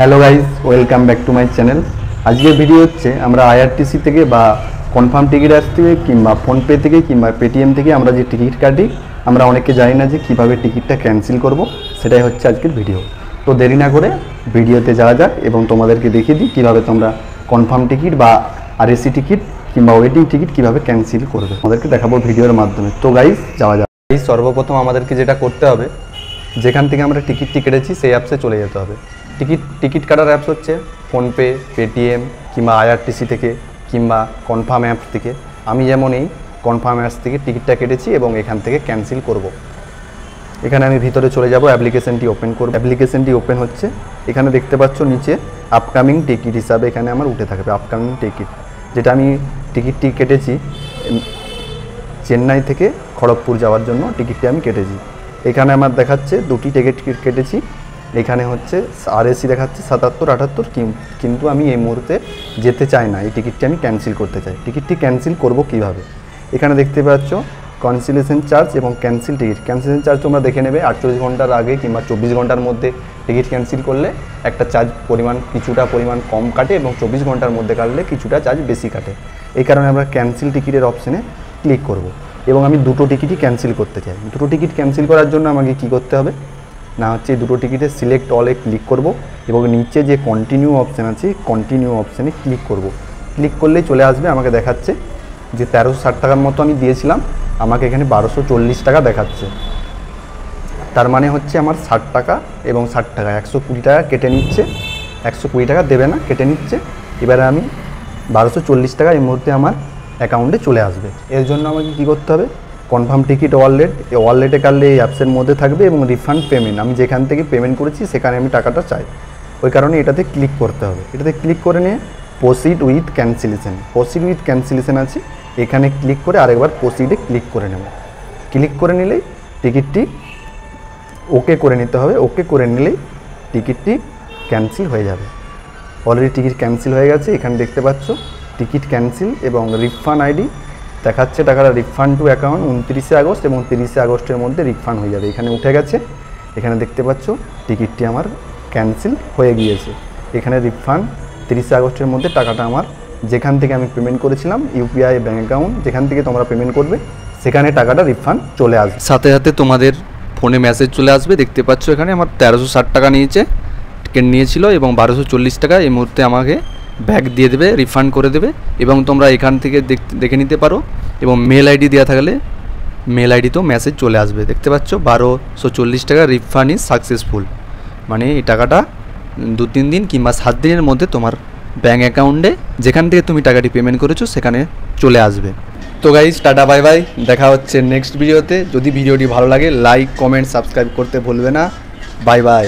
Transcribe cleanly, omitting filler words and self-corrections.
Hello guys, welcome back to my channel. আজকের video হচ্ছে আমরা আইআরটিসি থেকে বা কনফার্ম টিকিট অ্যাপ থেকে কিংবা ফোনপে থেকে কিংবা পেটিএম থেকে আমরা যে টিকিট কাটি, আমরা অনেকে জানি না যে কীভাবে টিকিটটা ক্যান্সেল করব। সেটাই হচ্ছে আজকের ভিডিও। তো দেরি না করে ভিডিওতে যাওয়া যাক এবং তোমাদেরকে দেখিয়ে দিই কীভাবে তোমরা কনফার্ম টিকিট বা আরএসি টিকিট কিংবা ওয়েটিং টিকিট কীভাবে ক্যান্সেল করবে, আমাদেরকে দেখাবো ভিডিওর মাধ্যমে। তো গাইজ যাওয়া যাক। এই সর্বপ্রথম আমাদেরকে যেটা করতে হবে, যেখান থেকে আমরা টিকিটটি কেটেছি সেই অ্যাপসে চলে যেতে হবে। টিকিট কাটার অ্যাপস হচ্ছে ফোনপে, পেটিএম কিংবা আইআরটিসি থেকে কিংবা কনফার্ম অ্যাপস থেকে। আমি যেমন এই কনফার্ম অ্যাপস থেকে টিকিটটা কেটেছি এবং এখান থেকে ক্যান্সেল করব। এখানে আমি ভিতরে চলে যাব, অ্যাপ্লিকেশনটি ওপেন করব। অ্যাপ্লিকেশনটি ওপেন হচ্ছে। এখানে দেখতে পাচ্ছ নিচে আপকামিং টিকিট হিসাবে এখানে আমার উঠে থাকবে আপকামিং টিকিট, যেটা আমি টিকিটটি কেটেছি চেন্নাই থেকে খড়গপুর যাওয়ার জন্য টিকিটটি আমি কেটেছি। এখানে আমার দেখাচ্ছে দুটি টিকিট কেটেছি। এখানে হচ্ছে আরএসি দেখাচ্ছে 77-78, কিন্তু আমি এই মুহূর্তে যেতে চাই না, এই টিকিটটি আমি ক্যান্সেল করতে চাই। টিকিটটি ক্যান্সেল করব কিভাবে, এখানে দেখতে পাচ্ছ ক্যান্সেলেশন চার্জ এবং ক্যান্সেল টিকিট। ক্যান্সেলেশন চার্জ তোমরা দেখে নেবে, 48 ঘন্টার আগে কিংবা 24 ঘন্টার মধ্যে টিকিট ক্যান্সেল করলে একটা চার্জ কিছুটা পরিমাণ কম কাটে এবং 24 ঘন্টার মধ্যে কাটলে কিছুটা চার্জ বেশি কাটে। এই কারণে আমরা ক্যান্সেল টিকিটের অপশানে ক্লিক করব এবং আমি দুটো টিকিটই ক্যান্সেল করতে চাই। দুটো টিকিট ক্যান্সেল করার জন্য আমাকে কী করতে হবে না, হচ্ছে দুটো টিকিটে সিলেক্ট অলে ক্লিক করব এবং নিচে যে কন্টিনিউ অপশান আছে কন্টিনিউ অপশানে ক্লিক করব। ক্লিক করলেই চলে আসবে, আমাকে দেখাচ্ছে যে 1360 টাকার মতো আমি দিয়েছিলাম, আমাকে এখানে 1240 টাকা দেখাচ্ছে। তার মানে হচ্ছে আমার 60 টাকা এবং 60 টাকা 120 টাকা কেটে নিচ্ছে। 120 টাকা দেবে না, কেটে নিচ্ছে। এবারে আমি 1240 টাকা এই মুহূর্তে আমার অ্যাকাউন্টে চলে আসবে। এর জন্য আমাকে কী করতে হবে, কনফার্ম টিকিট ওয়ালেট, এই ওয়ালেটে কাটলে এই অ্যাপসের মধ্যে থাকবে এবং রিফান্ড পেমেন্ট, আমি যেখান থেকে পেমেন্ট করেছি সেখানে আমি টাকাটা চাই। ওই কারণে এটাতে ক্লিক করতে হবে। এটাতে ক্লিক করে নিয়ে প্রসিড উইথ ক্যান্সেলেশন আছে, এখানে ক্লিক করে আরেকবার প্রসিডে ক্লিক করে নেব। ক্লিক করে নিলেই টিকিটটি ওকে করে নিতে হবে। ওকে করে নিলেই টিকিটটি ক্যান্সেল হয়ে যাবে। অলরেডি টিকিট ক্যান্সেল হয়ে গেছে। এখানে দেখতে পাচ্ছ টিকিট ক্যান্সেল এবং রিফান্ড আইডি দেখাচ্ছে, টাকাটা রিফান্ড টু অ্যাকাউন্ট 29 আগস্ট এবং 30 আগস্টের মধ্যে রিফান্ড হয়ে যাবে। এখানে উঠে গেছে। এখানে দেখতে পাচ্ছ টিকিটটি আমার ক্যান্সেল হয়ে গিয়েছে। এখানে রিফান্ড 30 আগস্টের মধ্যে টাকাটা আমার যেখান থেকে আমি পেমেন্ট করেছিলাম, ইউপিআই ব্যাঙ্ক অ্যাকাউন্ট যেখান থেকে তোমরা পেমেন্ট করবে সেখানে টাকাটা রিফান্ড চলে আসবে। সাথে সাথে তোমাদের ফোনে মেসেজ চলে আসবে। দেখতে পাচ্ছ এখানে আমার 1360 টাকা টিকিট নিয়েছিল এবং 1240 টাকা এই মুহূর্তে আমাকে ব্যাক দিয়ে দেবে, রিফান্ড করে দেবে। এবং তোমরা এখান থেকে দেখে নিতে পারো এবং মেল আইডি দেওয়া থাকলে মেল আইডিতেও মেসেজ চলে আসবে। দেখতে পাচ্ছ 1240 টাকা রিফান্ড ইজ সাকসেসফুল, মানে এই টাকাটা 2-3 দিন কিংবা 7 দিনের মধ্যে তোমার ব্যাঙ্ক অ্যাকাউন্টে যেখান থেকে তুমি টাকাটি পেমেন্ট করেছো সেখানে চলে আসবে। তো গাইজ টাটা বাই বাই, দেখা হচ্ছে নেক্সট ভিডিওতে। যদি ভিডিওটি ভালো লাগে লাইক, কমেন্ট, সাবস্ক্রাইব করতে ভুলবে না। Bye bye.